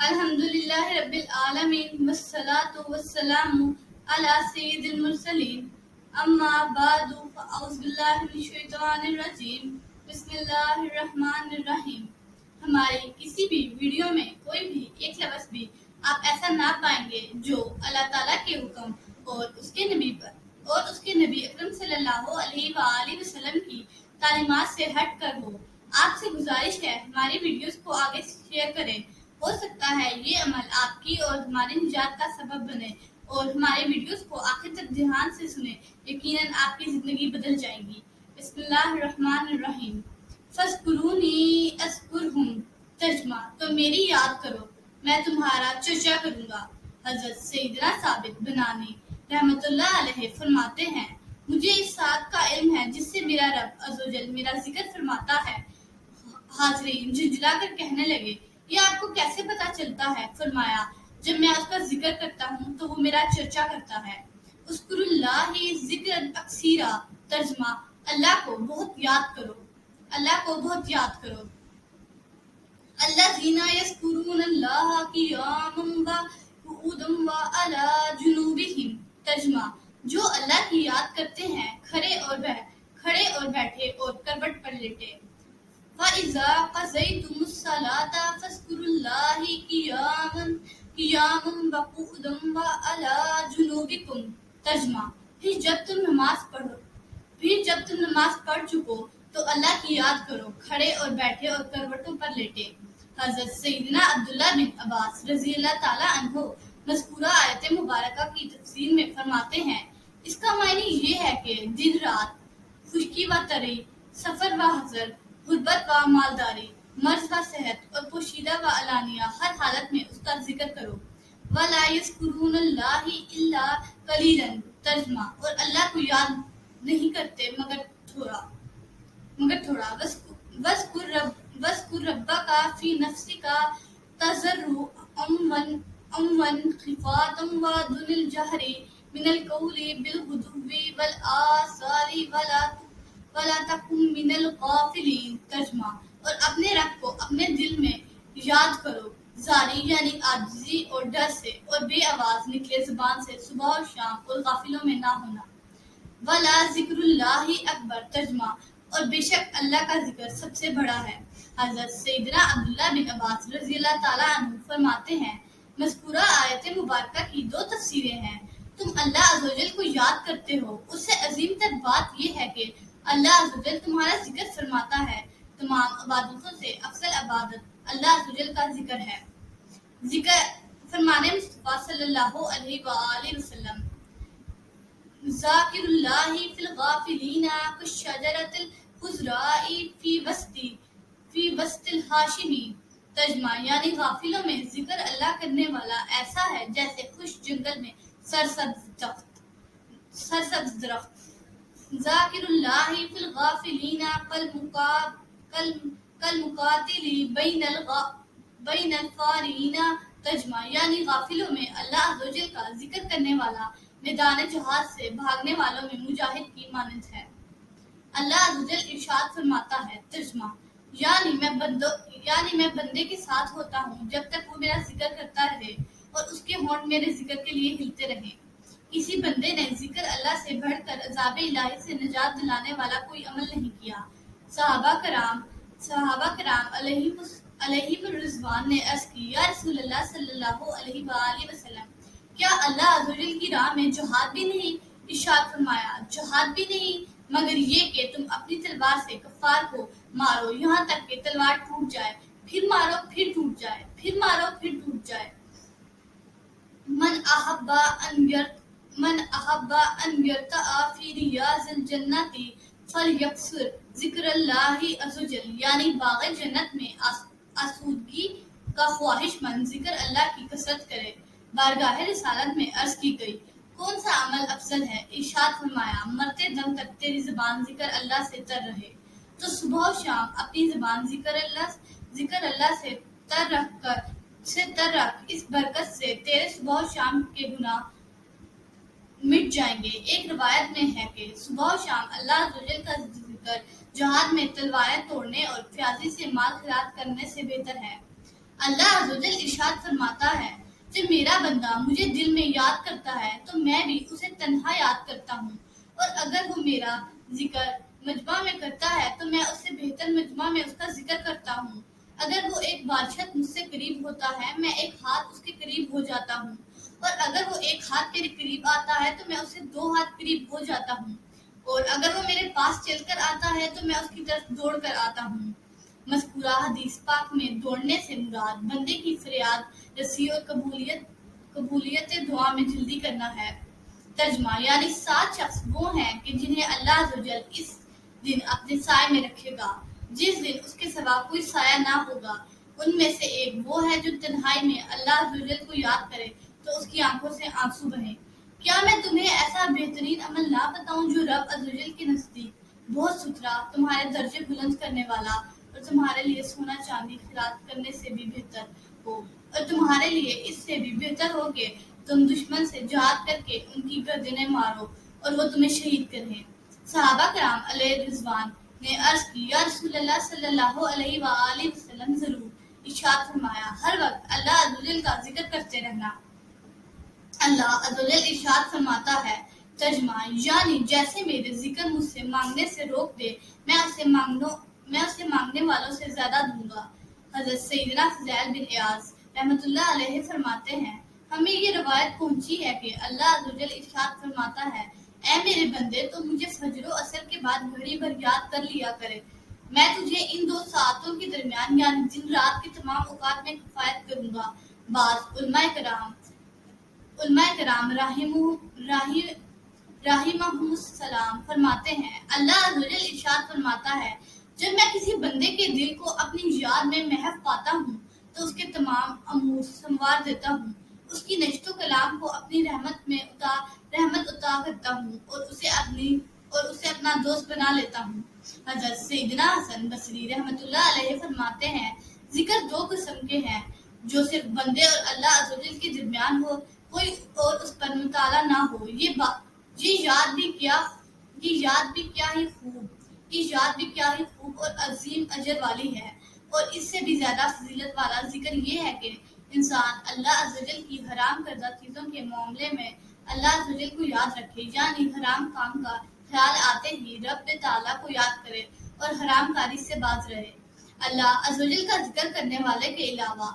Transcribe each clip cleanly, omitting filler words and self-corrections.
الحمدللہ رب العالمین والصلاة والسلام علی سید المرسلین اما بعد فاعوذ باللہ من الشیطان الرجیم بسم اللہ الرحمن الرحیم۔ ہماری کسی بھی ویڈیو میں کوئی بھی ایک لفظ بھی آپ ایسا نہ پائیں گے جو اللہ تعالیٰ کے حکم اور اس کے نبی اکرم صلی اللہ علیہ وآلہ وسلم کی تعلیمات سے ہٹ کر ہو۔ آپ سے گزارش ہے ہماری ویڈیوز کو آگے شیئر کریں، ہو سکتا ہے یہ عمل آپ کی اور ہماری نجات کا سبب بنے، اور ہمارے ویڈیوز کو آخر تک دھیان سے سنیں، یقیناً آپ کی زندگی بدل جائے گی۔ بسم اللہ الرحمن الرحیم۔ فَاذْكُرُونِی أَذْكُرْکُم، ترجمہ تو میری یاد کرو میں تمہارا چرچا کروں گا۔ حضرت سیدنا ثابت بنانی رحمۃ اللہ علیہ فرماتے ہیں، مجھے اس ذات کا علم ہے جس سے میرا رب عزوجل میرا ذکر فرماتا ہے۔ حاضرین جھنجھلا کر کہنے لگے، یہ آپ کو کیسے پتا چلتا ہے؟ فرمایا، جب میں اس کا ذکر کرتا ہوں تو وہ میرا چرچا کرتا ہے۔ اذکر اللہ ذکر اکثیرا، ترجمہ اللہ کو بہت یاد کرو، اللہ کو بہت یاد کرو۔ الذین یذکرون اللہ قیاما وقعودا وعلی جنوبہم، ترجمہ جو اللہ کی یاد کرتے ہیں کھڑے اور بیٹھے اور کروٹ پر لیٹے۔ وَإِذَا قَضَيْتُمُ الصَّلَاةَ فَاذْكُرُوا اللَّهَ قِيَامًا وَقُعُودًا وَعَلَىٰ جُنُوبِكُمْ، ترجمہ پھر جب تم نماز پڑھ چکو تو اللہ کی یاد کرو کھڑے اور بیٹھے اور کروٹوں پر لیٹے۔ حضرت سیدنا عبداللہ بن عباس رضی اللہ تعالیٰ عنہ مذکورہ آیت مبارکہ کی تفسیر میں فرماتے ہیں، اس کا معنی یہ ہے کہ دن رات، خشکی و تری، سفر و حضر، غربت و مالداری، مرض و صحت اور پوشیدہ و علانیہ ہر حالت میں اس کا ذکر کرو۔ وَلَا يَذْكُرُونَ اللَّهَ إِلَّا قَلِيلًا، ترجمہ اور اللہ کو یاد نہیں کرتے مگر تھوڑا۔ وَاذْكُر رَّبَّكَ فِي نَفْسِكَ تَضَرُّعًا وَخِيفَةً وَدُونَ الْجَهْرِ مِنَ الْقَوْلِ بِالْغُدُوِّ وَالْآصَالِ وَلَا تَكُن مِّنَ الْغَافِلِينَ، ترجمہ اور اپنے رب کو اپنے دل میں یاد کرو، زاری یعنی عاجزی اور ڈر سے، اور بے آواز نکلے زبان سے صبح اور شام، اور غافلوں میں نہ ہونا۔ وَلَا ذِکْرُ اللَّهِ اکبر، ترجمہ اور بے شک اللہ کا ذکر سب سے بڑا ہے۔ حضرت سیدنا عبداللہ بن عباس رضی اللہ تعالیٰ عنہ فرماتے ہیں، مذکورہ آیت مبارکہ کی دو تفسیریں ہیں۔ تم اللہ عزوجل کو یاد کرتے ہو، اس سے عظیم تر بات یہ ہے کہ اللہ عزوجل تمہارا ذکر فرماتا ہے۔ تمام عبادتوں سے افضل عبادت اللہ عزوجل کا ذکر ہے۔ ذکر فرمانے مصطفیٰ صلی اللہ علیہ وآلہ وسلم، ذاکر اللہ فی الغافلین کالشجرۃ الخضراء فی وسط الحاشم، ترجمہ یعنی غافلوں میں ذکر اللہ کرنے والا ایسا ہے جیسے خشک جنگل میں سرسبز درخت۔ ذاکر اللہ فی الغافلین کالمقاتل بین الفارین، ترجمہ یعنی غافلوں میں اللہ عزوجل کا ذکر کرنے والا میدان جہاد سے بھاگنے والوں میں مجاہد کی مانند ہے۔ اللہ عزوجل ارشاد فرماتا ہے، ترجمہ یعنی میں بندے کے ساتھ ہوتا ہوں جب تک وہ میرا ذکر کرتا رہے اور اس کے ہونٹ میرے ذکر کے لیے ہلتے رہیں۔ کسی بندے نے ذکر اللہ سے بڑھ کر عذاب الہی سے نجات دلانے والا کوئی عمل نہیں کیا۔ صحابہ کرام علیہم الرضوان نے عرض کی، یا رسول اللہ صلی اللہ علیہ وآلہ وسلم، کیا اللہ عزوجل کی راہ میں جہاد بھی نہیں؟ ارشاد فرمایا، جہاد بھی نہیں مگر یہ کہ تم اپنی تلوار سے کفار کو مارو یہاں تک کہ تلوار ٹوٹ جائے، پھر مارو پھر ٹوٹ جائے، پھر مارو پھر ٹوٹ جائے۔ من احب ان یرتع فی ریاض الجنۃ فلیکثر ذکر اللہ عزوجل، یعنی باغ جنت میں آسودگی کا خواہش مند ذکر اللہ کی کثرت کرے۔ بارگاہ رسالت میں عرض کی گئی، کون سا عمل افضل ہے؟ ارشاد فرمایا، مرتے دم تک تیری زبان ذکر اللہ سے تر رہے۔ تو صبح و شام اپنی زبان ذکر اللہ سے تر رکھ، اس برکت سے تیرے صبح و شام کے گناہ مٹ جائیں گے۔ ایک روایت میں ہے کہ صبح و شام اللہ عزوجل کا ذکر جہاد میں تلواریں توڑنے اور فیاضی سے مال خیرات کرنے سے بہتر ہے۔ اللہ عز و جل ارشاد فرماتا ہے جب میرا بندہ مجھے دل میں یاد کرتا ہے تو میں بھی اسے تنہا یاد کرتا ہوں، اور اگر وہ میرا ذکر مجمع میں کرتا ہے تو میں اس سے بہتر مجمع میں اس کا ذکر کرتا ہوں۔ اگر وہ ایک بارشت مجھ سے قریب ہوتا ہے میں ایک ہاتھ اس کے قریب ہو جاتا ہوں، اور اگر وہ ایک ہاتھ میرے قریب آتا ہے تو میں اس سے 2 ہاتھ قریب ہو جاتا ہوں، اور اگر وہ میرے پاس چل کر آتا ہے تو میں اس کی طرف دوڑ کر آتا ہوں۔ مذکورہ حدیث پاک میں دوڑنے سے مراد بندے کی فریاد رسی اور قبولیت دعا میں جلدی کرنا ہے۔ ترجمہ یعنی 7 شخص وہ ہیں کہ جنہیں اللہ عز و جل اس دن اپنے سائے میں رکھے گا، جس دن اس کے سوا کوئی سایہ نہ ہوگا۔ ان میں سے ایک وہ ہے جو تنہائی میں اللہ عز و جل کو یاد کرے تو اس کی آنکھوں سے آنسو بہیں۔ کیا میں تمہیں ایسا بہترین عمل نہ بتاؤں جو رب عز و جل کے نزدیک بہت ستھرا، تمہارے درجے بلند کرنے والا اور تمہارے لیے سونا چاندی خیرات کرنے سے بھی بہتر ہو، اور تمہارے لیے اس سے بھی بہتر ہو کہ تم دشمن سے جہاد کر کے ان کی گردنیں مارو اور وہ تمہیں شہید کریں۔ صحابہ کرام علیہ رضوان نے عرض کی یا رسول اللہ صلی اللہ علیہ وآلہ وسلم ضرور۔ ارشاد فرمایا ہر وقت اللہ عز و جل کا ذکر کرتے رہنا۔ اللہ عز و جل ارشاد فرماتا ہے ترجمہ یعنی جیسے میرے ذکر مجھ سے مانگنے سے روک دے میں اسے مانگنے والوں سے زیادہ دوں گا۔ حضرت سیدنا فضیل بن عیاض رحمۃ اللہ علیہ فرماتے ہیں ہمیں یہ روایت پہنچی ہے کہ اللہ عز و جل ارشاد فرماتا ہے اے میرے بندے تو مجھے فجر و عصر کے بعد گھڑی بھر یاد کر لیا کرے، میں تجھے ان 2 ساعتوں کے درمیان یعنی دن رات کے تمام اوقات میں کفایت کروں گا۔ بعض علماء کرام رحمہم السلام فرماتے ہیں اللہ عز و جل ارشاد فرماتا ہے جب میں کسی بندے کے دل کو اپنی یاد میں محو پاتا ہوں تو اس کے تمام امور سنوار دیتا ہوں، اس کی نشت و کلام کو اپنی رحمت عطا کرتا ہوں اور اسے اپنا دوست بنا لیتا ہوں۔ حضرت سیدنا حسن بصری رحمۃ اللہ علیہ فرماتے ہیں ذکر 2 قسم کے ہیں جو صرف بندے اور اللہ عز و جل کے درمیان ہو، کوئی اور اس پر مطالعہ نہ ہو۔ یہ یاد بھی کیا ہی خوب اور عظیم اجر والی ہے، اور اس سے بھی زیادہ فضیلت والا ذکر یہ ہے کہ انسان اللہ عز و جل کی حرام کردہ چیزوں کے معاملے میں اللہ عز و جل کو یاد رکھے، یعنی حرام کام کا خیال آتے ہی رب تعالیٰ کو یاد کرے اور حرام کاری سے باز رہے۔ اللہ عز و جل کا ذکر کرنے والے کے علاوہ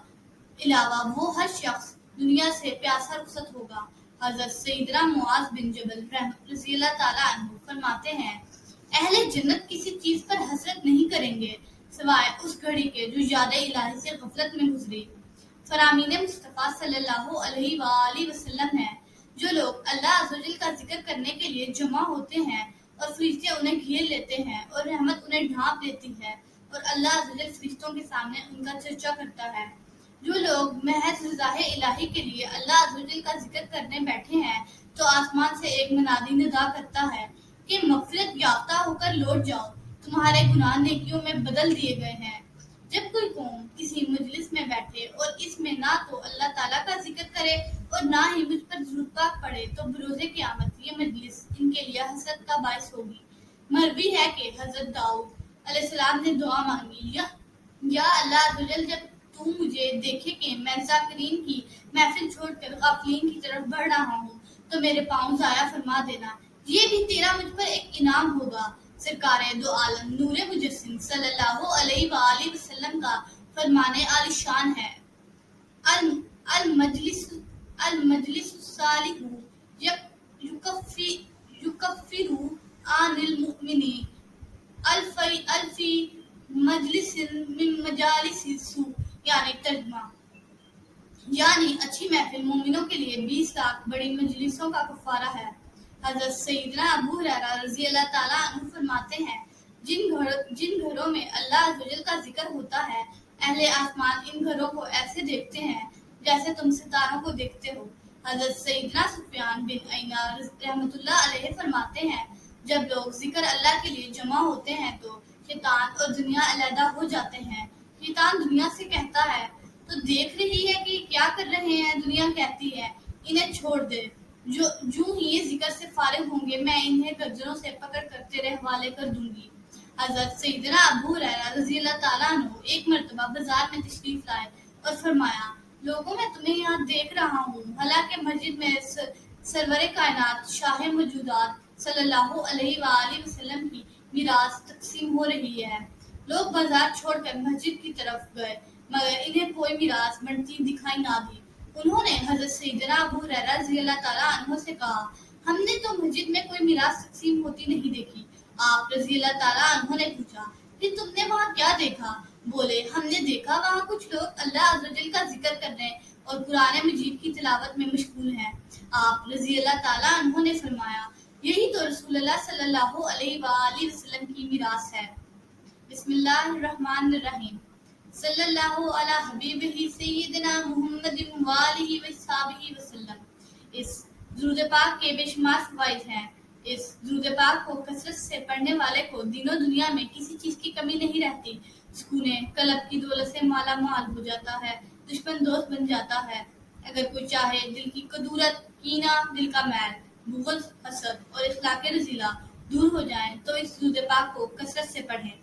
وہ ہر شخص دنیا سے پیاسا رخصت ہوگا۔ حضرت سیدنا معاذ بن جبل رضی اللہ تعالیٰ عنہ فرماتے ہیں اہل جنت کسی چیز پر حسرت نہیں کریں گے سوائے اس گھڑی کے جو یاد الہی سے غفلت میں گزری۔ فرامین مصطفیٰ صلی اللہ علیہ وآلہ وسلم ہیں جو لوگ اللہ عز و جل کا ذکر کرنے کے لیے جمع ہوتے ہیں اور فرشتے انہیں گھیر لیتے ہیں اور رحمت انہیں ڈھانپ دیتی ہے اور اللہ عز و جل فرشتوں کے سامنے ان کا چرچا کرتا ہے۔ جو لوگ محض رضا الہی کے لیے اللہ عز و جل کا ذکر کرنے بیٹھے ہیں تو آسمان سے ایک منادی ندا کرتا ہے کہ مغفرت یافتہ ہو کر لوٹ جاؤ، تمہارے گناہ نیکیوں میں بدل دیے گئے ہیں۔ جب کوئی قوم کسی مجلس میں بیٹھے اور اس میں نہ تو اللہ تعالیٰ کا ذکر کرے اور نہ ہی مجھ پر درود پاک پڑھے تو بروز قیامت یہ مجلس ان کے لیے حسرت کا باعث ہوگی۔ مروی ہے کہ حضرت داؤد علیہ السلام نے دعا مانگی یا اللہ عز و جل جب تو مجھے دیکھے کہ میں ذاکرین کی محفل چھوڑ کر غافلین کی طرف بڑھ رہا ہوں تو میرے پاؤں ضائع فرما دینا، یہ بھی تیرا مجھ پر ایک انعام ہوگا۔ سرکار دو عالم نور مجسم صلی اللہ علیہ وآلہ وسلم کا فرمان عالی شان ہے المجلس الصالح یکفر عن المؤمن الفی مجلس من مجالس السوء، یعنی ترجمہ یعنی اچھی محفل مومنوں کے لیے 20 لاکھ بڑی مجلسوں کا کفارہ ہے۔ حضرت سیدنا ابو ہریرہ رضی اللہ تعالیٰ عنہ فرماتے ہیں جن گھروں میں اللہ عز و جل کا ذکر ہوتا ہے اہل آسمان ان گھروں کو ایسے دیکھتے ہیں جیسے تم ستاروں کو دیکھتے ہو۔ حضرت سیدنا سفیان بن عیینہ رحمۃ اللہ علیہ فرماتے ہیں جب لوگ ذکر اللہ کے لیے جمع ہوتے ہیں تو شیطان اور دنیا علیحدہ ہو جاتے ہیں۔ شیطان دنیا سے کہتا ہے تو دیکھ رہی ہے کہ کیا کر رہے ہیں، دنیا کہتی ہے انہیں چھوڑ دے، جو ہی یہ ذکر سے فارغ ہوں گے میں انہیں گردنوں سے پکڑ کر تیرے حوالے کر دوں گی۔ حضرت سیدنا ابو ہریرہ رضی اللہ تعالیٰ عنہ ایک مرتبہ بازار میں تشریف لائے اور فرمایا لوگوں میں تمہیں یہاں دیکھ رہا ہوں حالانکہ مسجد میں سرور کائنات شاہ موجودات صلی اللہ علیہ وآلہ وسلم کی میراث تقسیم ہو رہی ہے۔ لوگ بازار چھوڑ کر مسجد کی طرف گئے مگر انہیں کوئی میراث بنتی دکھائی نہ دی۔ انہوں نے حضرت سیدنا ابو ہریرہ رضی اللہ تعالیٰ عنہ سے کہا ہم نے تو مسجد میں کوئی میراث تقسیم ہوتی نہیں دیکھی۔ آپ رضی اللہ تعالیٰ عنہ نے پوچھا پھر تم نے وہاں کیا دیکھا؟ بولے ہم نے دیکھا وہاں کچھ لوگ اللہ عز و جل کا ذکر کرنے اور قرآن مجید کی تلاوت میں مشغول ہیں۔ آپ رضی اللہ تعالیٰ عنہ نے فرمایا یہی تو رسول اللہ صلی اللہ علیہ وآلہ وسلم کی میراث ہے۔ بسم اللہ الرحمن الرحیم صلی اللہ علی حبیبہ سیدنا محمد وآلہ وصحبہ وسلم۔ اس درود پاک کے بے شمار فوائد ہیں۔ اس درود پاک کو کثرت سے پڑھنے والے کو دین و دنیا میں کسی چیز کی کمی نہیں رہتی۔ سکون قلب کی دولت سے مالا مال ہو جاتا ہے، دشمن دوست بن جاتا ہے۔ اگر کوئی چاہے دل کی کدورت، کینہ، دل کا میل، بغض، حسد اور اخلاق رذیلہ دور ہو جائیں تو اس درود پاک کو کثرت سے پڑھیں۔